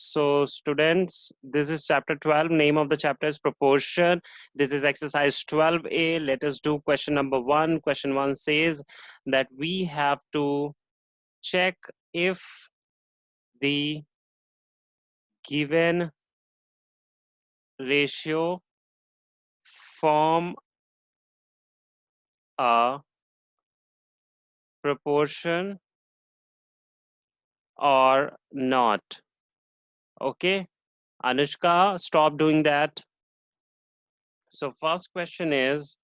So students, this is chapter 12. Name of the chapter is proportion. This is exercise 12A. Let us do question number 1. Question 1 says that we have to check if the given ratio form a proportion or not. Okay, Anushka, stop doing that. So first question is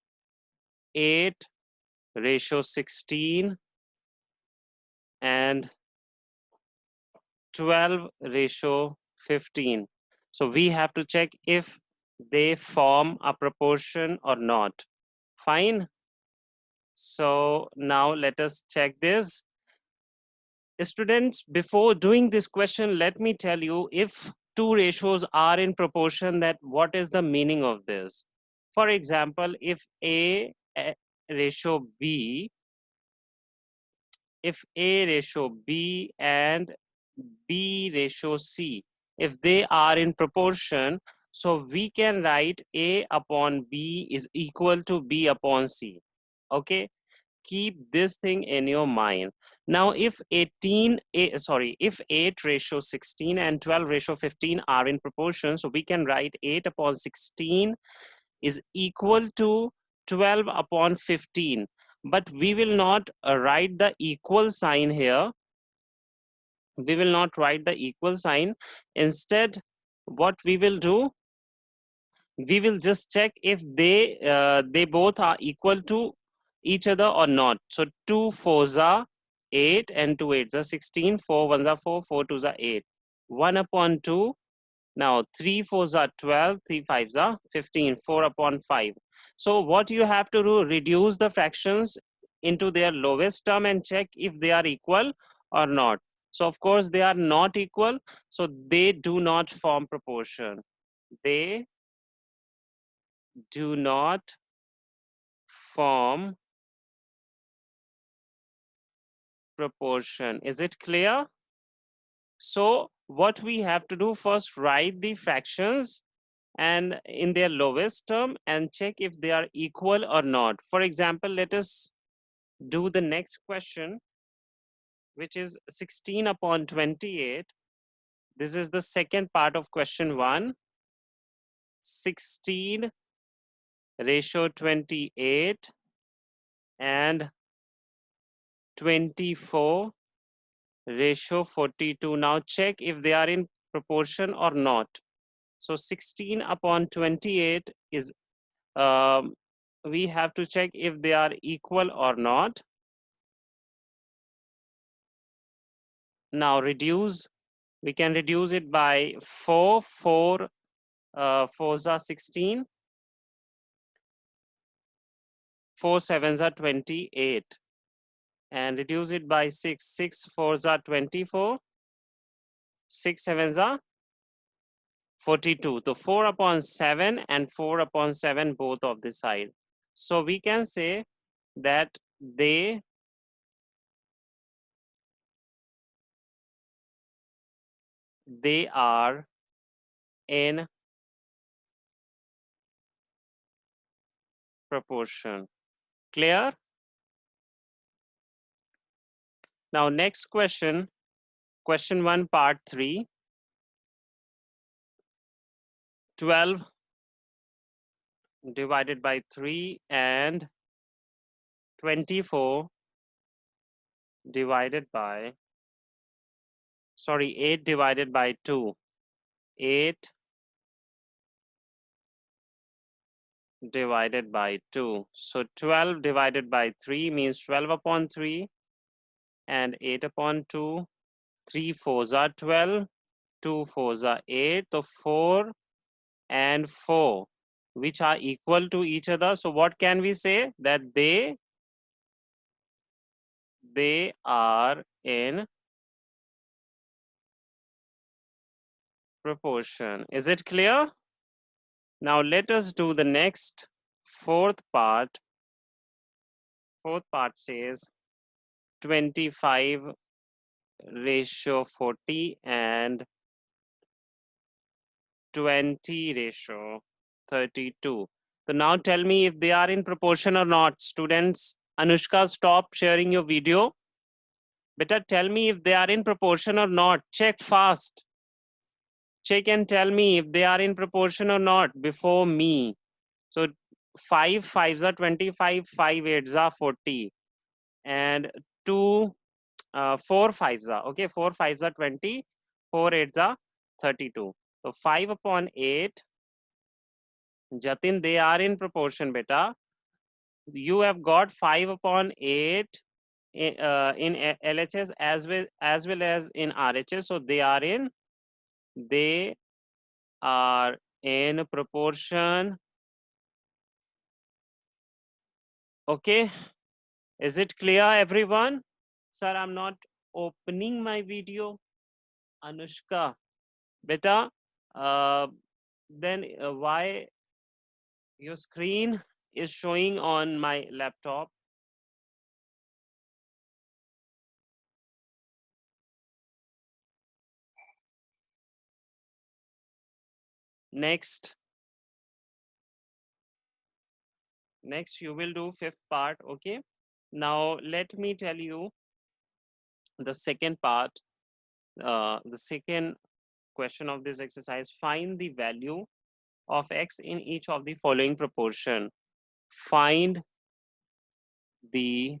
8 ratio 16 and 12 ratio 15. So we have to check if they form a proportion or not. Fine. So now let us check this. Students, before doing this question, let me tell you, if two ratios are in proportion, that what is the meaning of this? For example, if ratio B, if A ratio B and B ratio C, if they are in proportion, so we can write A upon B is equal to B upon C. Okay, keep this thing in your mind. Now, if if 8 ratio 16 and 12 ratio 15 are in proportion, so we can write 8 upon 16 is equal to 12 upon 15. But we will not write the equal sign here. We will not write the equal sign. Instead, what we will do, we will just check if they both are equal to each other or not. So 2 4s are 8 and 2 8s are 16. 4 1s are 4, 4 2s are 8. 1 upon 2. Now 3 4s are 12, 3 5s are 15, 4 upon 5. So what you have to do, reduce the fractions into their lowest term and check if they are equal or not. So of course they are not equal, so they do not form proportion. They do not form proportion. Is it clear? So what we have to do, first write the fractions and in their lowest term and check if they are equal or not. For example, let us do the next question, which is 16 upon 28. This is the second part of question 1. 16 ratio 28 and 24 ratio 42. Now check if they are in proportion or not. So 16 upon 28 is, we have to check if they are equal or not. Now reduce, we can reduce it by 4, 4, 4s are 16, 4 7s are 28, and reduce it by 6, 6 4s are 24, 6 7s are 42. So 4 upon 7 and 4 upon 7 both of the side. So we can say that they are in proportion. Clear? Now next question, question 1 part 3. 12 divided by 3 and 24 divided by, 8 divided by 2. 8 divided by 2. So 12 divided by 3 means 12 upon 3 and 8 upon 2. 3 4s are 12, 2 4s are 8. So 4 and 4, which are equal to each other. So what can we say? That they are in proportion. Is it clear? Now let us do the next fourth part. Fourth part says 25 ratio 40 and 20 ratio 32. So now tell me if they are in proportion or not. Students, Anushka, stop sharing your video. Beta, tell me if they are in proportion or not. Check fast. Check and tell me if they are in proportion or not before me. So 5 5s are 25, 5 8s are 40, and 2 4 5s are okay. 4 5s are 20, 4 8s are 32. So 5 upon 8. Jatin, they are in proportion, beta. You have got 5 upon 8 in LHS as well as in RHS. So they are in proportion. Okay, is it clear, everyone? Sir, I'm not opening my video. Anushka, beta, then why your screen is showing on my laptop? Next you will do fifth part. Okay, now let me tell you the second part. The second question of this exercise: find the value of x in each of the following proportion. Find the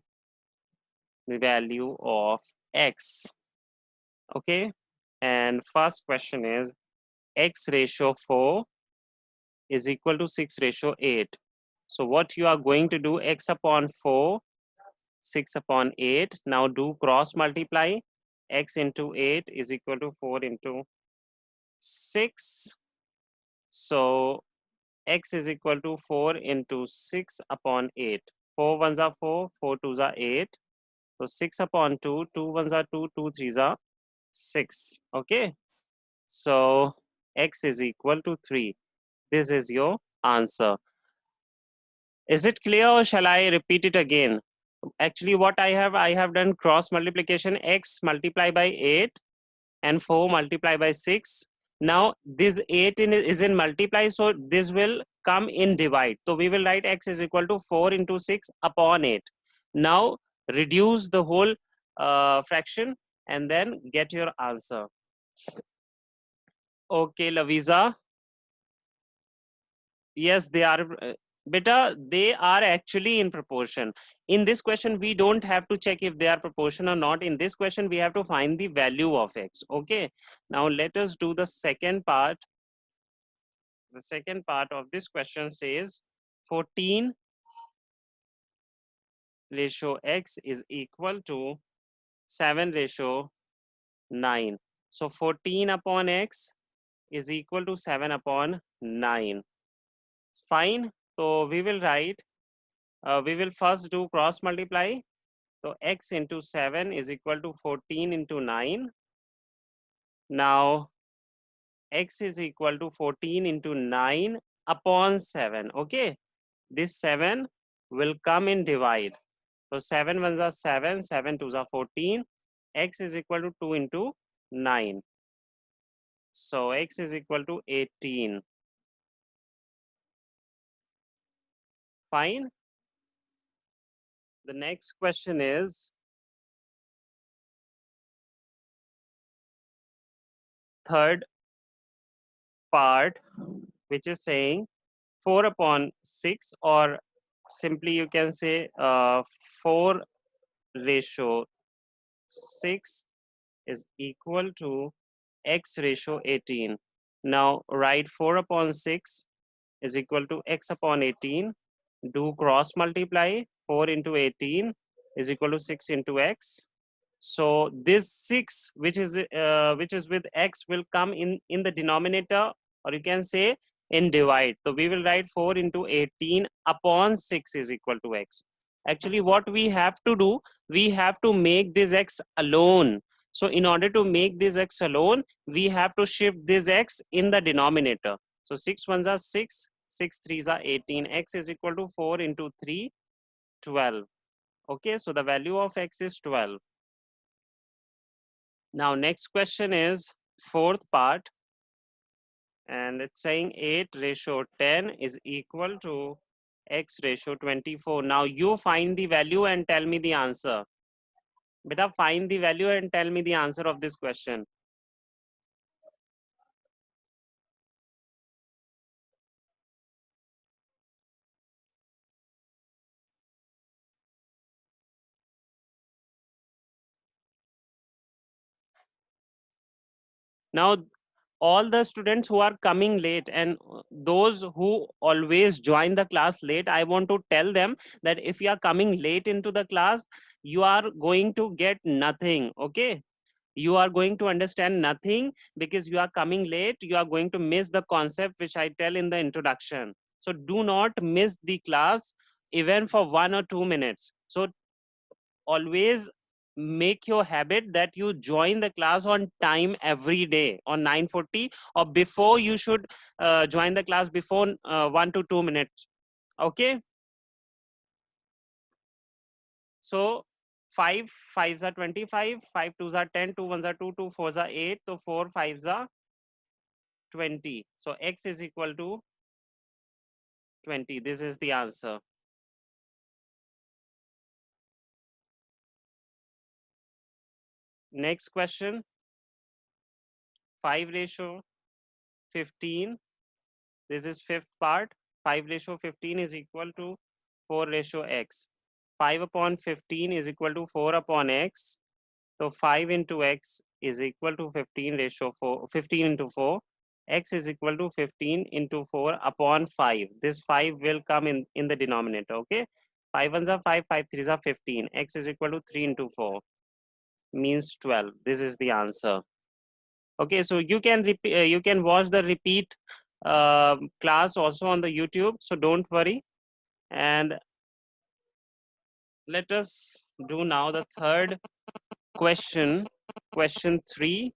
value of x. Okay, and first question is x ratio 4 is equal to 6 ratio 8. So what you are going to do, x upon 4, 6 upon 8. Now do cross multiply. X into 8 is equal to 4 into 6. So x is equal to 4 into 6 upon 8. 4 ones are 4, 4 twos are 8. So 6 upon 2, 2 ones are 2, 2 threes are 6. Okay. So x is equal to 3. This is your answer. Is it clear or shall I repeat it again? Actually, what I have done cross multiplication. X multiply by 8 and 4 multiply by 6. Now this 8 is in multiply, so this will come in divide. So we will write x is equal to 4 into 6 upon 8. Now reduce the whole fraction and then get your answer. Okay, Lavisa. Yes, they are. Beta, they are actually in proportion. In this question, we don't have to check if they are proportion or not. In this question, we have to find the value of x. Okay. Now let us do the second part. The second part of this question says 14 ratio x is equal to 7 ratio 9. So 14 upon x is equal to 7 upon 9. Fine. So we will write, we will first do cross multiply. So x into 7 is equal to 14 into 9. Now x is equal to 14 into 9 upon 7. Okay. This 7 will come in divide. So 7 ones are 7, 7 twos are 14. X is equal to 2 into 9. So x is equal to 18. Fine. The next question is third part, which is saying 4 upon 6, or simply you can say 4 ratio 6 is equal to x ratio 18. Now write 4 upon 6 is equal to x upon 18. Do cross multiply. 4 into 18 is equal to 6 into x. So this 6 which is with x will come in the denominator, or you can say in divide. So we will write 4 into 18 upon 6 is equal to x. Actually what we have to do, we have to make this x alone. So in order to make this x alone, we have to shift this x in the denominator. So 6 ones are 6, 6 threes are 18. X is equal to 4 into 3, 12. Okay, so the value of x is 12. Now next question is fourth part. and it's saying 8 ratio 10 is equal to x ratio 24. Now you find the value and tell me the answer. Beta, find the value and tell me the answer of this question. Now, all the students who are coming late and those who always join the class late, I want to tell them that if you are coming late into the class, you are going to get nothing. Okay, you are going to understand nothing because you are coming late. You are going to miss the concept which I tell in the introduction. So do not miss the class even for 1 or 2 minutes. So always make your habit that you join the class on time every day on 9:40, or before you should join the class before 1 to 2 minutes. Okay, so 5 fives are 25, 5 twos are 10, 2 ones are 2, 2 fours are 8, so 4 fives are 20. So x is equal to 20. This is the answer. Next question, 5 ratio 15. This is fifth part. 5 ratio 15 is equal to 4 ratio x. 5 upon 15 is equal to 4 upon x. So 5 into x is equal to 15 ratio 4, 15 into 4. X is equal to 15 into 4 upon 5. This 5 will come in the denominator. Okay. 5 ones are 5, 5 threes are 15. X is equal to 3 into 4 means 12. This is the answer. Okay, so you can repeat, you can watch the repeat class also on the YouTube. So don't worry. And let us do now the third question. Question 3.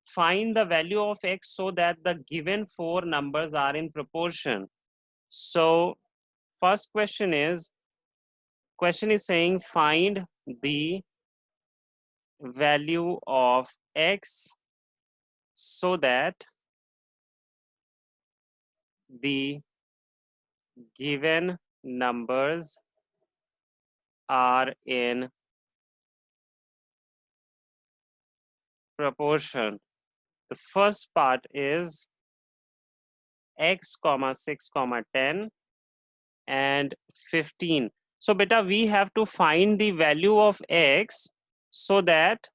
Find the value of x so that the given four numbers are in proportion. So first question is saying find the value of x so that the given numbers are in proportion. The first part is x comma 6 comma 10 and 15. So beta, we have to find the value of x so that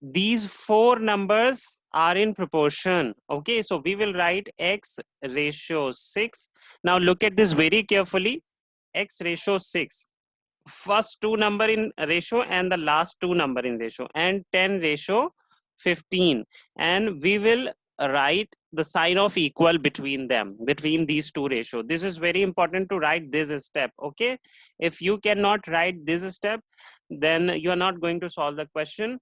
these four numbers are in proportion. Okay, so we will write x ratio 6. Now look at this very carefully. X ratio 6, first two number in ratio and the last two number in ratio, and 10 ratio 15, and we will write the sign of equal between them, between these two ratio. This is very important to write this step. Okay, if you cannot write this step, then you are not going to solve the question.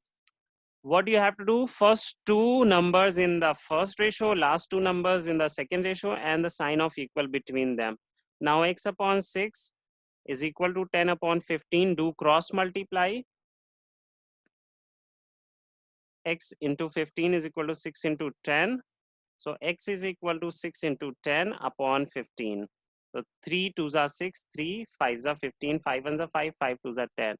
What you have to do, first two numbers in the first ratio, last two numbers in the second ratio, and the sign of equal between them. Now x upon 6 is equal to 10 upon 15. Do cross multiply. X into 15 is equal to 6 into 10. So x is equal to 6 into 10 upon 15. So 3 2s are 6, 3 5s are 15, 5 1s are 5, 5 2s are 10.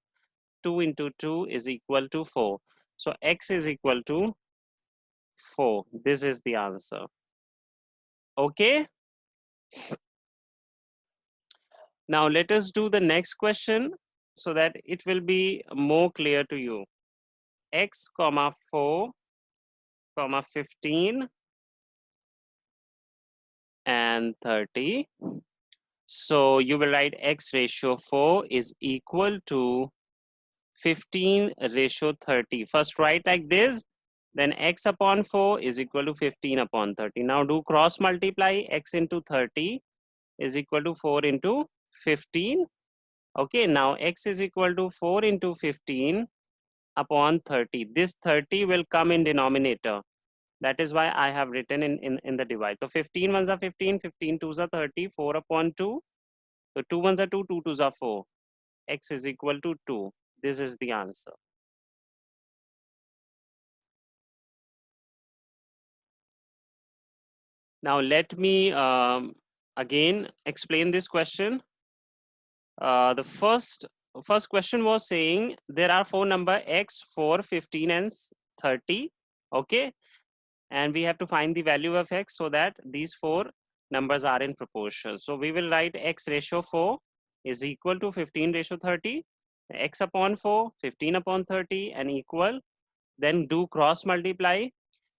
2 into 2 is equal to 4. So x is equal to 4. This is the answer. Okay. Now let us do the next question so that it will be more clear to you. X comma 4 comma 15 and 30. So you will write x ratio 4 is equal to 15 ratio 30. First write like this, then x upon 4 is equal to 15 upon 30. Now do cross multiply. X into 30 is equal to 4 into 15. Okay, now x is equal to 4 into 15 upon 30. This 30 will come in denominator. That is why I have written in the divide. So 15 ones are 15, 15 twos are 30, 4 upon 2. So 2 ones are 2, 2 twos are 4. X is equal to 2. This is the answer. Now let me again explain this question. The first question was saying there are four number x, 4, 15 and 30. Okay, and we have to find the value of x so that these four numbers are in proportion. So we will write x ratio 4 is equal to 15 ratio 30, x upon 4, 15 upon 30 and equal. Then do cross multiply.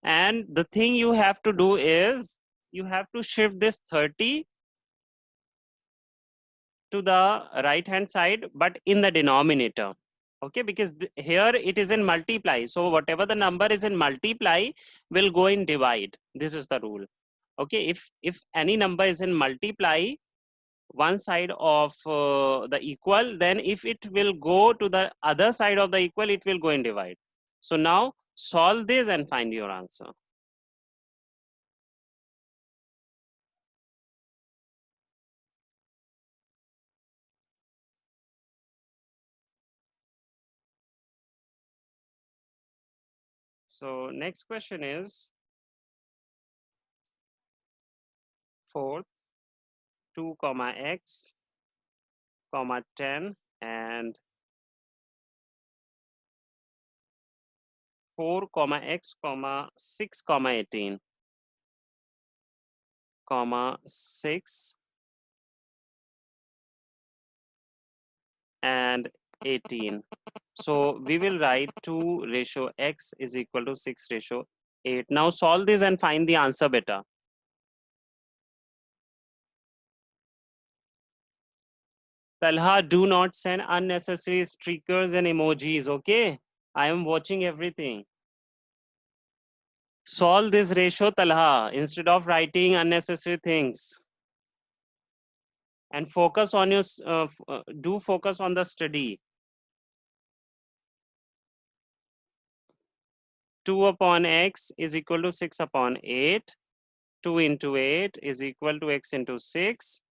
And the thing you have to do is you have to shift this 30 to the right hand side, but in the denominator. Okay, because here it is in multiply. So whatever the number is in multiply will go in divide. This is the rule. Okay, if any number is in multiply one side of the equal, then if it will go to the other side of the equal, it will go in divide. So now solve this and find your answer. So next question is fourth 2 comma x comma 10 and 4 comma x comma 6 comma 18 comma 6 and 18. So we will write 2 ratio x is equal to 6 ratio 8. Now solve this and find the answer better. Talha, do not send unnecessary stickers and emojis, okay? I am watching everything. Solve this ratio, Talha, instead of writing unnecessary things. And focus on your, do focus on the study. 2 upon x is equal to 6 upon 8. 2 into 8 is equal to x into 6.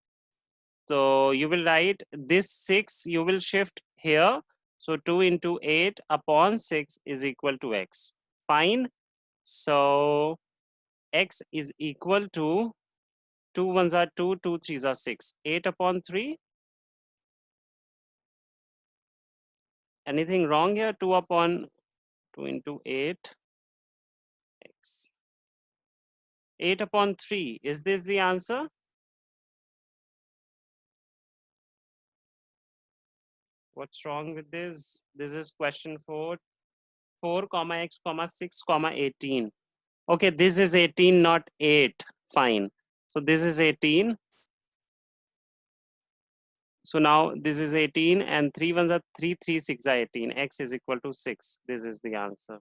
So you will write this 6, you will shift here. So 2 into 8 upon 6 is equal to x. Fine. So x is equal to 2 ones are 2, 2 threes are 6. 8 upon 3. Anything wrong here? 2 upon 2 into 8 x. 8 upon 3. Is this the answer? What's wrong with this? This is question 4. 4 comma x comma 6 comma 18. Okay, this is 18, not 8. Fine. So this is 18. So now this is 18 and 3 ones are 3, 3, 6 are 18. X is equal to 6. This is the answer.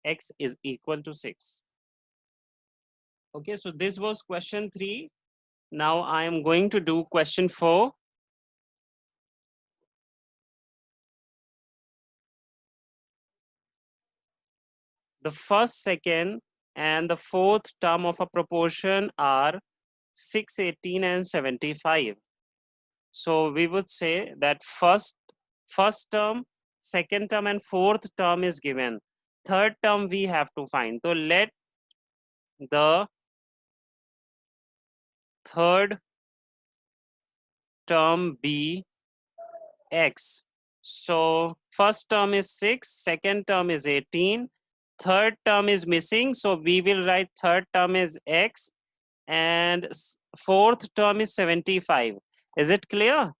X is equal to 6. Okay, so this was question 3. Now I am going to do question 4. The first, second, and the fourth term of a proportion are 6, 18, and 75. So we would say that first term, second term, and fourth term is given. Third term we have to find. So let the third term be x. So first term is 6, second term is 18, third term is missing. So we will write third term is x and fourth term is 75. Is it clear?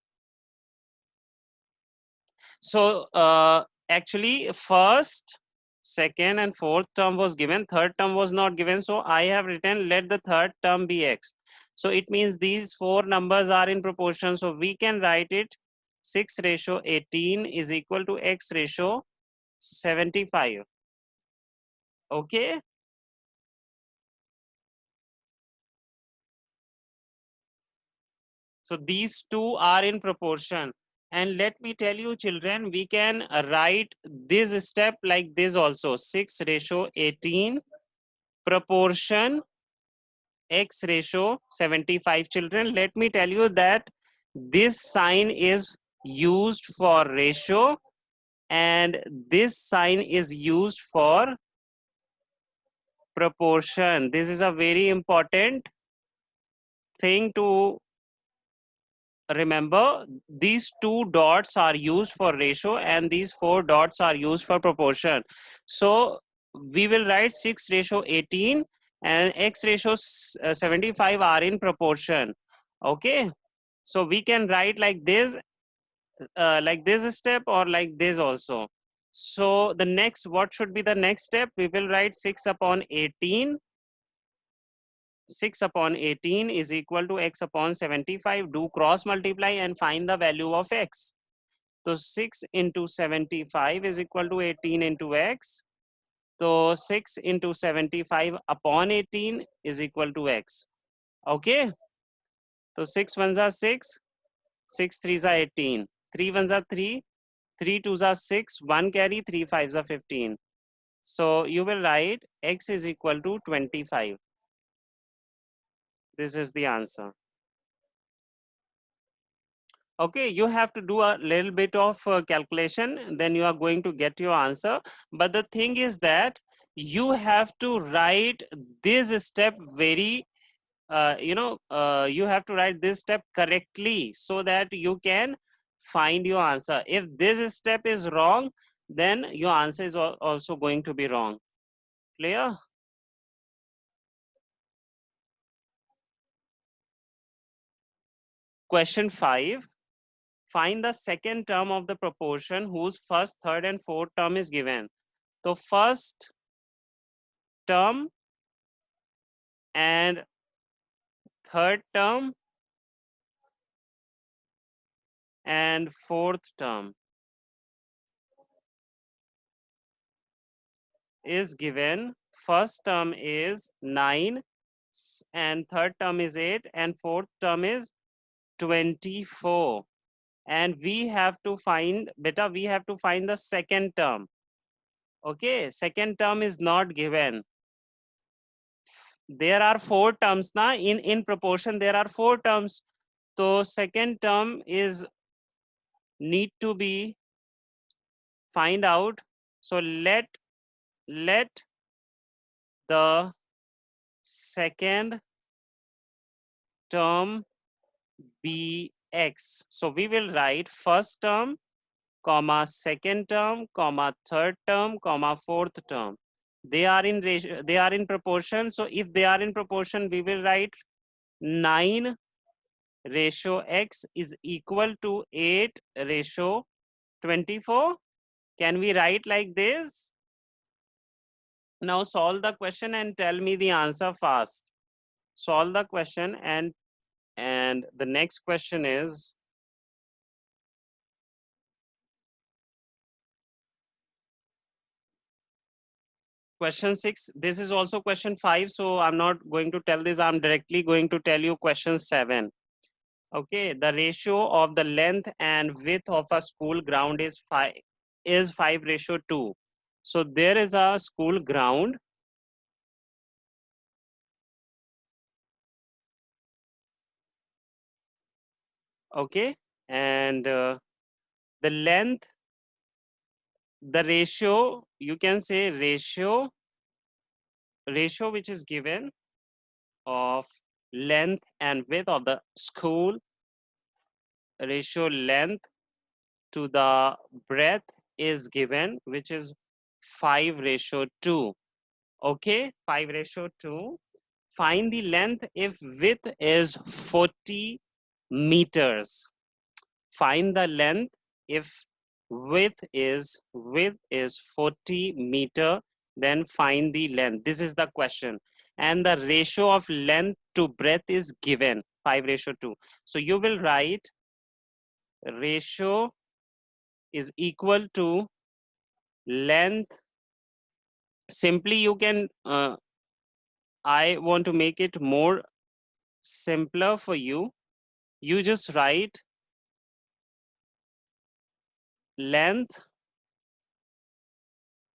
So actually first, second and fourth term was given, third term was not given. So I have written let the third term be x. So it means these four numbers are in proportion. So we can write it 6 ratio 18 is equal to x ratio 75. Okay. So these two are in proportion. And let me tell you children, we can write this step like this also. 6 ratio 18 proportion x ratio 75. Children, let me tell you that this sign is used for ratio and this sign is used for proportion. This is a very important thing to remember. These two dots are used for ratio and these four dots are used for proportion. So we will write 6 ratio 18 and x ratio 75 are in proportion. Okay, so we can write like this step or like this also. So the next, what should be the next step? We will write 6 upon 18. 6 upon 18 is equal to x upon 75. Do cross multiply and find the value of x. So 6 into 75 is equal to 18 into x. So 6 into 75 upon 18 is equal to x. Okay. So 6 ones are 6, 6 threes are 18, 3 ones are 3, 3 twos are 6, 1 carry, 3 fives are 15. So you will write x is equal to 25. This is the answer. Okay, you have to do a little bit of calculation, then you are going to get your answer. But the thing is that you have to write this step very, you have to write this step correctly so that you can find your answer. If this step is wrong, then your answer is also going to be wrong. Clear? Question 5. Find the second term of the proportion whose first, third, and fourth term is given. So first term and third term and fourth term is given. First term is 9 and third term is 8 and fourth term is 24. And we have to find, beta, we have to find the second term. Okay, second term is not given. There are 4 terms na, in proportion there are 4 terms. So second term is need to be find out. So let the second term be x. So we will write first term, comma second term, comma third term, comma fourth term. They are in ratio, they are in proportion. So if they are in proportion, we will write 9 ratio x is equal to 8 ratio 24. Can we write like this? Now solve the question and tell me the answer fast. Solve the question and the next question is question 6. This is also question 5. So I'm not going to tell this. I'm directly going to tell you question 7. Okay. The ratio of the length and width of a school ground is 5 ratio 2. So there is a school ground. Okay. And the length, the ratio, you can say ratio which is given of length and width of the school, ratio length to the breadth is given, which is 5 ratio 2. Okay, 5 ratio 2. Find the length if width is 40 meters. Find the length if width is 40 meter, then find the length. This is the question. And the ratio of length to breadth is given 5 ratio 2. So you will write ratio is equal to length. Simply you can, I want to make it more simpler for you. You just write length,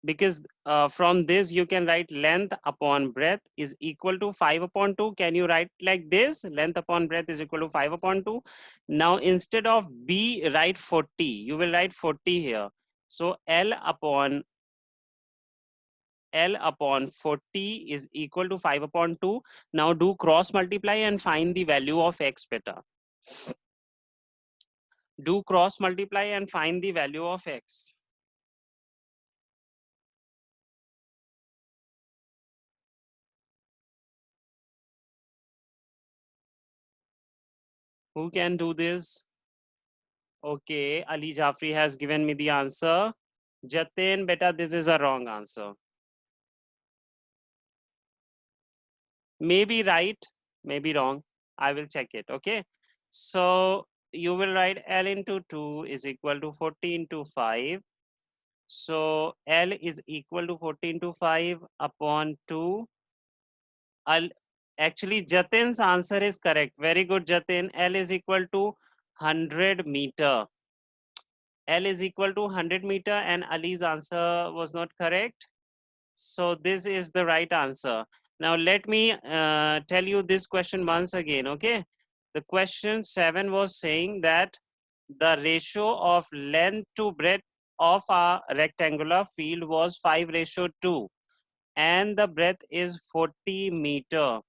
because from this you can write length upon breadth is equal to 5 upon 2. Can you write like this? Length upon breadth is equal to 5 upon 2. Now instead of B, write 40. You will write 40 here. So L upon L upon 40 is equal to 5 upon 2. Now do cross multiply and find the value of x beta. Do cross multiply and find the value of x. Who can do this? Okay, Ali Jafri has given me the answer. Jatin, beta, this is a wrong answer. Maybe right, maybe wrong. I will check it, okay? So you will write L into 2 is equal to 40 into 5. So L is equal to 40 into 5 upon 2. Actually, Jatin's answer is correct. Very good, Jatin. L is equal to 100 meter. L is equal to 100 meter and Ali's answer was not correct. So this is the right answer. Now let me tell you this question once again, okay? The question 7 was saying that the ratio of length to breadth of a rectangular field was 5:2 and the breadth is 40 meter.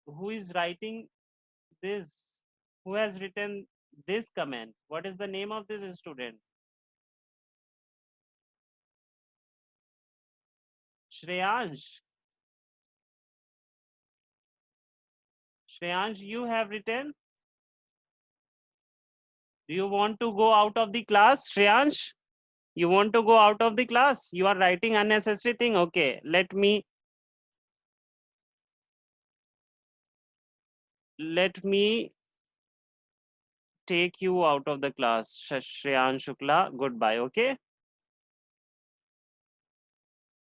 Who is writing this? Who has written this comment? What is the name of this student? Shreyansh. Shreyansh, you have written. Do you want to go out of the class, Shreyansh? You want to go out of the class? You are writing unnecessary thing. Okay, let me take you out of the class. Shreyansh Shukla, goodbye. Okay,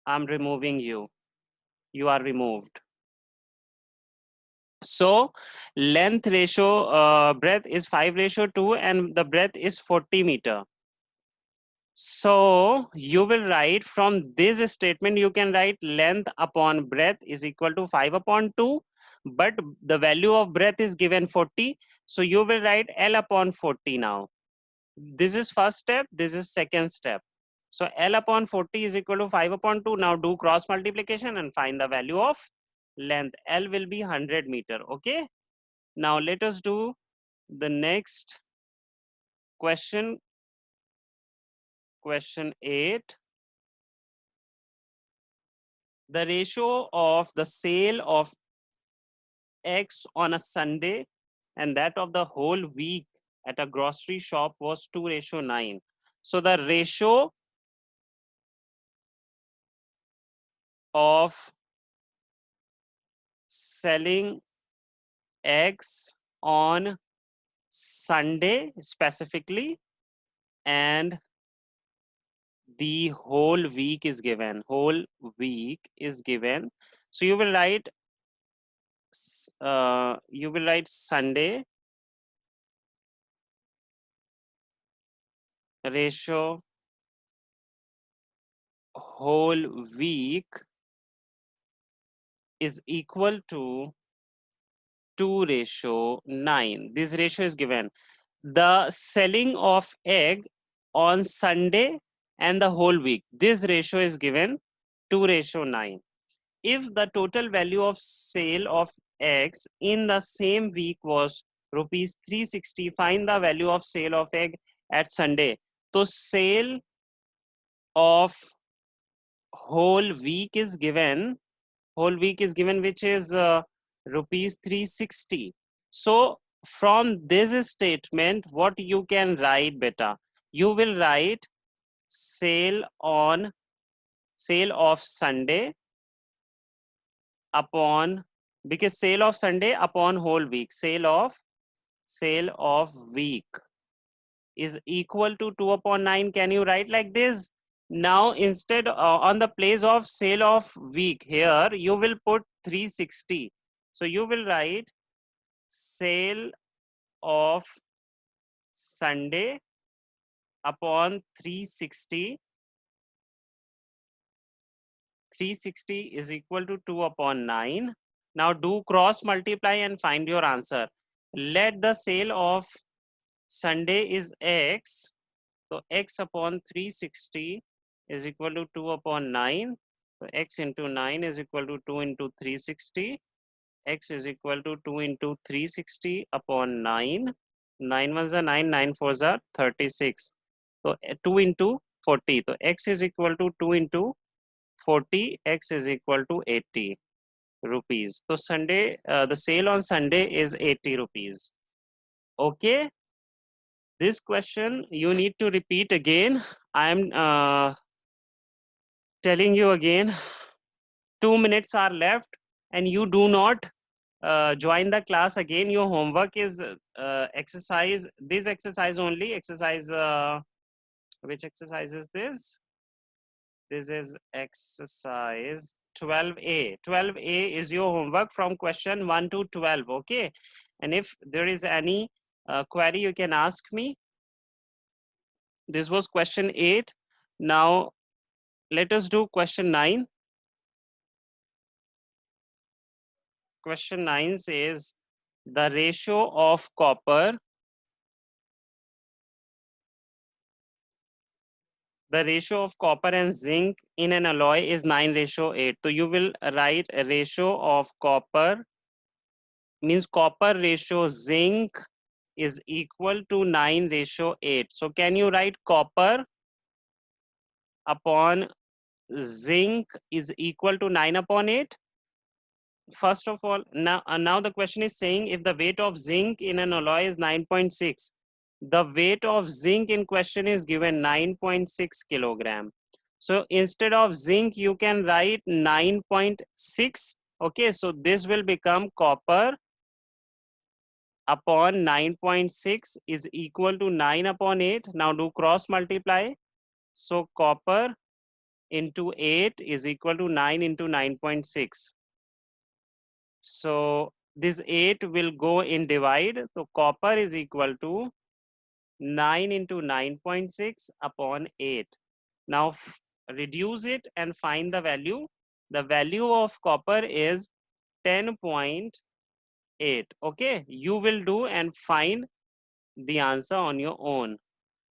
I'm removing you. You are removed. So length ratio, breadth is 5:2 and the breadth is 40 meter. So you will write from this statement, you can write length upon breadth is equal to 5 upon 2, but the value of breadth is given 40. So you will write L upon 40 now. This is first step, this is second step. So L upon 40 is equal to 5 upon 2. Now do cross multiplication and find the value of length. L will be 100 meter, okay? Now let us do the next question, question 8. The ratio of the sale of X on a Sunday and that of the whole week at a grocery shop was 2:9. So the ratio of selling eggs on Sunday specifically and the whole week is given. Whole week is given. So you will write Sunday ratio whole week is equal to 2:9. This ratio is given. The selling of egg on Sunday and the whole week. This ratio is given 2:9. If the total value of sale of eggs in the same week was rupees 360, find the value of sale of egg at Sunday. So sale of whole week is given. Whole week is given, which is rupees 360. So from this statement, what you can write, beta? You will write sale of Sunday upon, because sale of Sunday upon whole week, sale of week is equal to 2 upon 9. Can you write like this? Now instead on the place of sale of week, here you will put 360. So you will write sale of Sunday upon 360. 360 is equal to 2 upon 9. Now do cross multiply and find your answer. Let the sale of Sunday is X. So X upon 360 is equal to 2 upon 9. So x into 9 is equal to 2 into 360. X is equal to 2 into 360 upon 9. 9 ones are 9, 9 fours are 36. So 2 into 40. So x is equal to 2 into 40. X is equal to 80 rupees. So Sunday, the sale on Sunday is 80 rupees. Okay. This question you need to repeat again. I am telling you again. 2 minutes are left, and you do not join the class again. Your homework is exercise. This exercise only. Exercise. Which exercise is this? This is exercise 12A. 12A is your homework from question 1 to 12. Okay. And if there is any query, you can ask me. This was question 8. Now, let us do question 9. Question 9 says the ratio of copper. The ratio of copper and zinc in an alloy is 9:8. So you will write a ratio of copper, means copper ratio zinc is equal to 9:8. So can you write copper upon zinc is equal to 9 upon 8? First of all, now the question is saying if the weight of zinc in an alloy is 9.6, the weight of zinc in question is given 9.6 kilogram. So instead of zinc, you can write 9.6. Okay, so this will become copper upon 9.6 is equal to 9 upon 8. Now do cross multiply. So copper into 8 is equal to 9 into 9.6. So this 8 will go in divide. So copper is equal to 9 into 9.6 upon 8. Now reduce it and find the value. The value of copper is 10.8. Okay, you will do and find the answer on your own.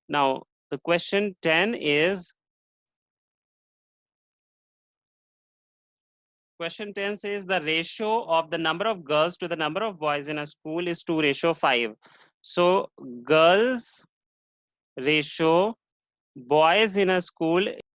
Now the question 10 is, question 10 says the ratio of the number of girls to the number of boys in a school is 2:5. So girls ratio boys in a school